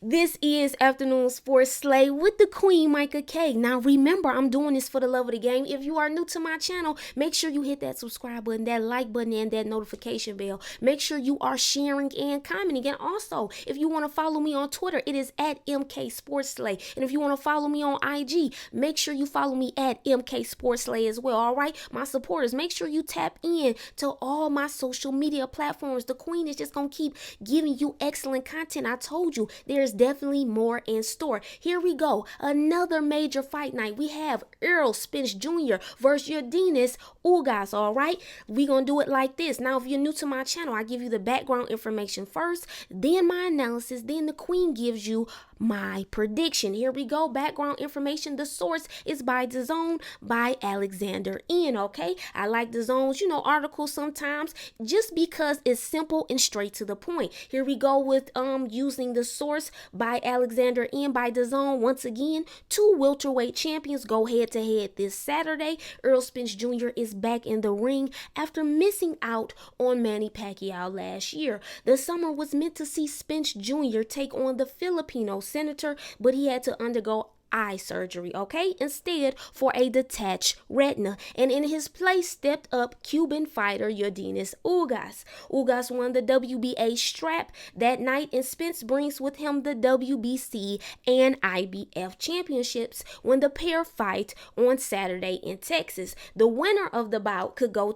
This is Afternoon Sports Slay with the Queen, Micah K. Now remember, I'm doing this for the love of the game. If you are new to my channel, make sure you hit that subscribe button, that like button, and that notification bell. Make sure you are sharing and commenting. And also, if you want to follow me on Twitter, it is at MK Sports Slay. And if you want to follow me on IG, make sure you follow me at MK Sports Slay as well. All right, my supporters, make sure you tap in to all my social media platforms. The Queen is just going to keep giving you excellent content. I told you, there's definitely more in store. Here we go. Another major fight night. We have Errol Spence Jr. versus Yordenis Ugas. All right. We're going to do it like this. Now, if you're new to my channel, I give you the background information first, then my analysis, then the Queen gives you my prediction. Here we go. Background information. The source is by DAZN by Alexander N. Okay. I like DAZN's, articles sometimes just because it's simple and straight to the point. Here we go with using the source by Alexander N by DAZN. Once again, two welterweight champions go head to head this Saturday. Errol Spence Jr. is back in the ring after missing out on Manny Pacquiao last year. The summer was meant to see Spence Jr. take on the Filipino senator, but he had to undergo eye surgery, okay, instead for a detached retina, and in his place stepped up Cuban fighter Yordenis Ugas. Ugas won the WBA strap that night, and Spence brings with him the WBC and IBF championships when the pair fight on Saturday in Texas. The winner of the bout could go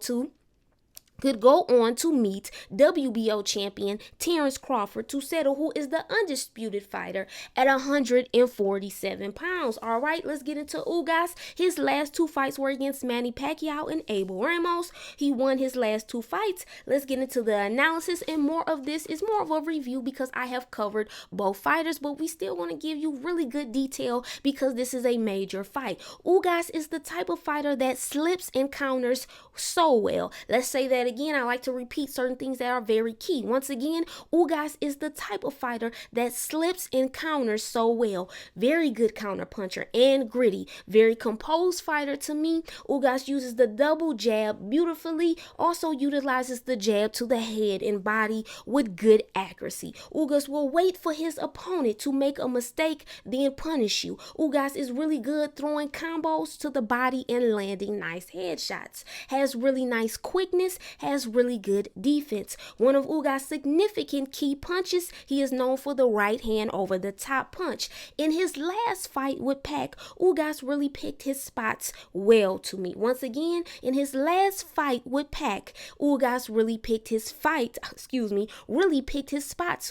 on to meet WBO champion Terrence Crawford to settle who is the undisputed fighter at 147 pounds. All right, let's get into Ugas. His last two fights were against Manny Pacquiao and Abel Ramos. He won his last two fights. Let's get into the analysis, and more of this is more of a review because I have covered both fighters, but we still want to give you really good detail because this is a major fight. Ugas is the type of fighter that slips and counters so well. Let's say that again. I like to repeat certain things that are very key. Once again, Ugas is the type of fighter that slips and counters so well. Very good counter puncher and gritty. Very composed fighter to me. Ugas uses the double jab beautifully. Also utilizes the jab to the head and body with good accuracy. Ugas will wait for his opponent to make a mistake, then punish you. Ugas is really good throwing combos to the body and landing nice headshots. Has really nice quickness, has really good defense. One of Ugas' significant key punches, he is known for the right hand over the top punch. In his last fight with Pac, Ugas really picked his spots well to me. Once again, in his last fight with Pac, Ugas really picked his spots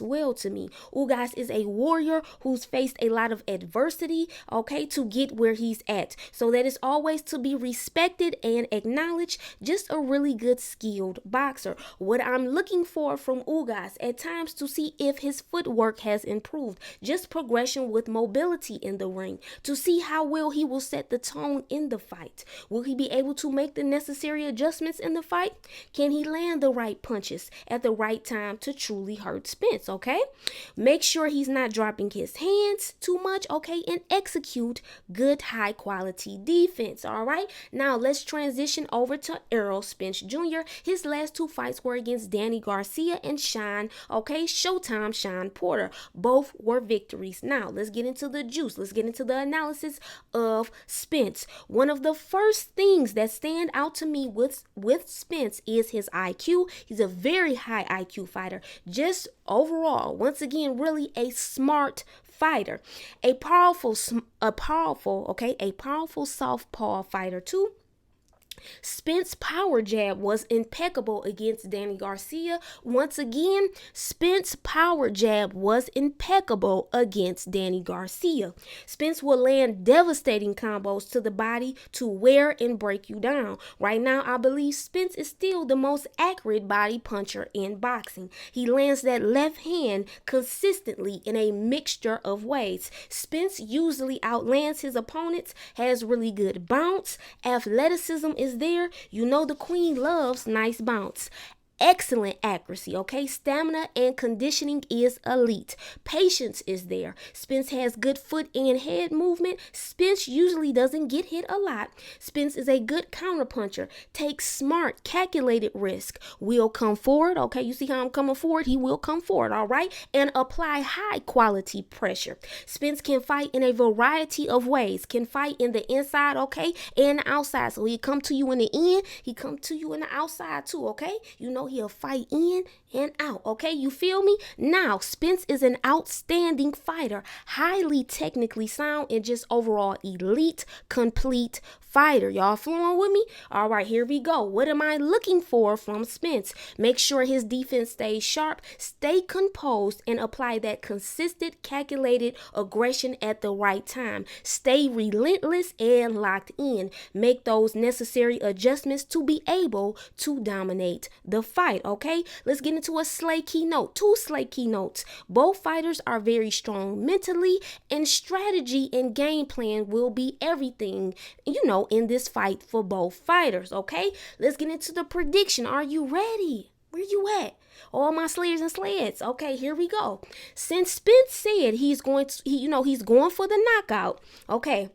well to me. Ugas is a warrior who's faced a lot of adversity, okay, to get where he's at. So that is always to be respected and acknowledged. Just a really good skilled boxer. What I'm looking for from Ugas at times to see if his footwork has improved, just progression with mobility in the ring, to see how well he will set the tone in the fight. Will he be able to make the necessary adjustments in the fight? Can he land the right punches at the right time to truly hurt Spence, okay? Make sure he's not dropping his hands too much, okay, and execute good high quality defense, all right? Now let's transition over to Errol Spence Jr. His last two fights were against Danny Garcia and Showtime Sean Porter. Both were victories. Now, let's get into the juice. Let's get into the analysis of Spence. One of the first things that stand out to me with Spence is his IQ. He's a very high IQ fighter. Just overall, once again, really a smart fighter. A powerful southpaw fighter too. Spence power jab was impeccable against Danny Garcia. Once again, Spence power jab was impeccable against Danny Garcia. Spence will land devastating combos to the body to wear and break you down. Right now, I believe Spence is still the most accurate body puncher in boxing. He lands that left hand consistently in a mixture of ways. Spence usually outlands his opponents, has really good bounce, athleticism is there. You know the Queen loves nice bounce. excellent accuracy, okay? Stamina and conditioning is elite. Patience is there. Spence has good foot and head movement. Spence usually doesn't get hit a lot. Spence is a good counterpuncher. Takes smart, calculated risk. Will come forward, okay? You see how I'm coming forward? He will come forward, all right? And apply high quality pressure. Spence can fight in a variety of ways. Can fight in the inside, okay? And the outside. So he come to you in the in, he come to you in the outside too, okay? You know he'll fight in and out, okay? You feel me? Now, Spence is an outstanding fighter, highly technically sound, and just overall elite, complete fighter. Y'all flowing with me? All right, here we go. What am I looking for from Spence? Make sure his defense stays sharp, stay composed, and apply that consistent, calculated aggression at the right time. Stay relentless and locked in. Make those necessary adjustments to be able to dominate the fight, okay? Let's get into a slay keynote. 2 slay keynotes. Both fighters are very strong mentally, and strategy and game plan will be everything, in this fight for both fighters, okay? Let's get into the prediction. Are you ready? Where you at? All my slayers and sleds. Okay, here we go. Since Spence said he's going for the knockout, okay,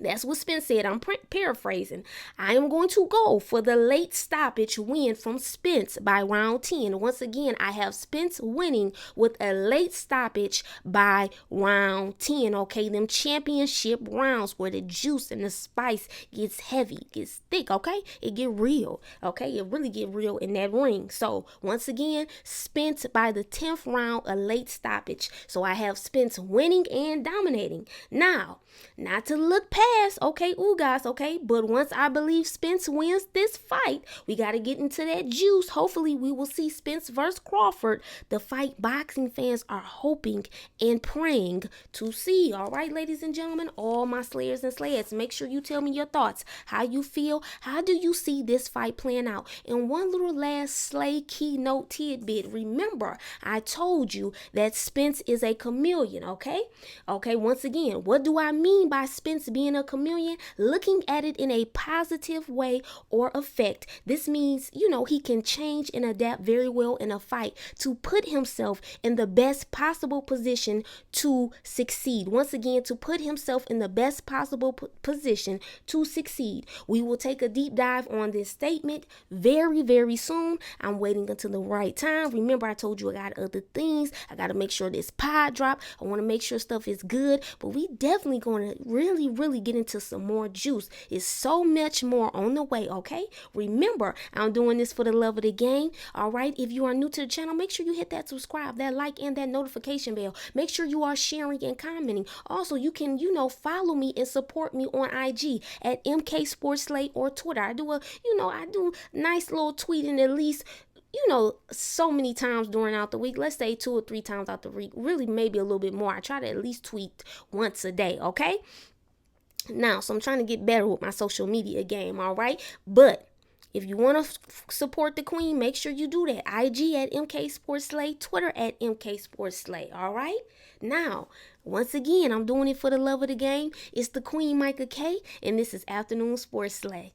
that's what Spence said. I'm paraphrasing. I am going to go for the late stoppage win from Spence by round 10. Once again, I have Spence winning with a late stoppage by round 10. Okay, them championship rounds where the juice and the spice gets heavy, gets thick. Okay, it get real. Okay, it really get real in that ring. So once again, Spence by the 10th round, a late stoppage. So I have Spence winning and dominating. Now, not to look past, okay, Ugas, okay, but once I believe Spence wins this fight, we got to get into that juice. Hopefully, we will see Spence versus Crawford, the fight boxing fans are hoping and praying to see. All right, ladies and gentlemen, all my slayers and slayers, make sure you tell me your thoughts, how you feel, how do you see this fight playing out? And one little last slay keynote tidbit. Remember, I told you that Spence is a chameleon, okay? Okay, once again, what do I mean by Spence being a chameleon? Looking at it in a positive way or effect. This means, he can change and adapt very well in a fight to put himself in the best possible position to succeed. Once again, to put himself in the best possible position to succeed. We will take a deep dive on this statement very, very soon. I'm waiting until the right time. Remember, I told you I got other things. I got to make sure this pod drop. I want to make sure stuff is good, but we definitely going to really get into some more juice. It's so much more on the way, okay? Remember, I'm doing this for the love of the game, all right? If you are new to the channel, make sure you hit that subscribe, that like, and that notification bell. Make sure you are sharing and commenting. Also, you can, follow me and support me on IG at MK Sports Slay or Twitter. I do nice little tweeting at least, so many times during out the week. Let's say 2 or 3 times out the week. Really, maybe a little bit more. I try to at least tweet once a day, okay? Now, so I'm trying to get better with my social media game, all right? But if you want to support the queen, make sure you do that. IG at MK Sports Slay, Twitter at MK Sports Slay, all right? Now, once again, I'm doing it for the love of the game. It's the Queen Micah K, and this is Afternoon Sports Slay.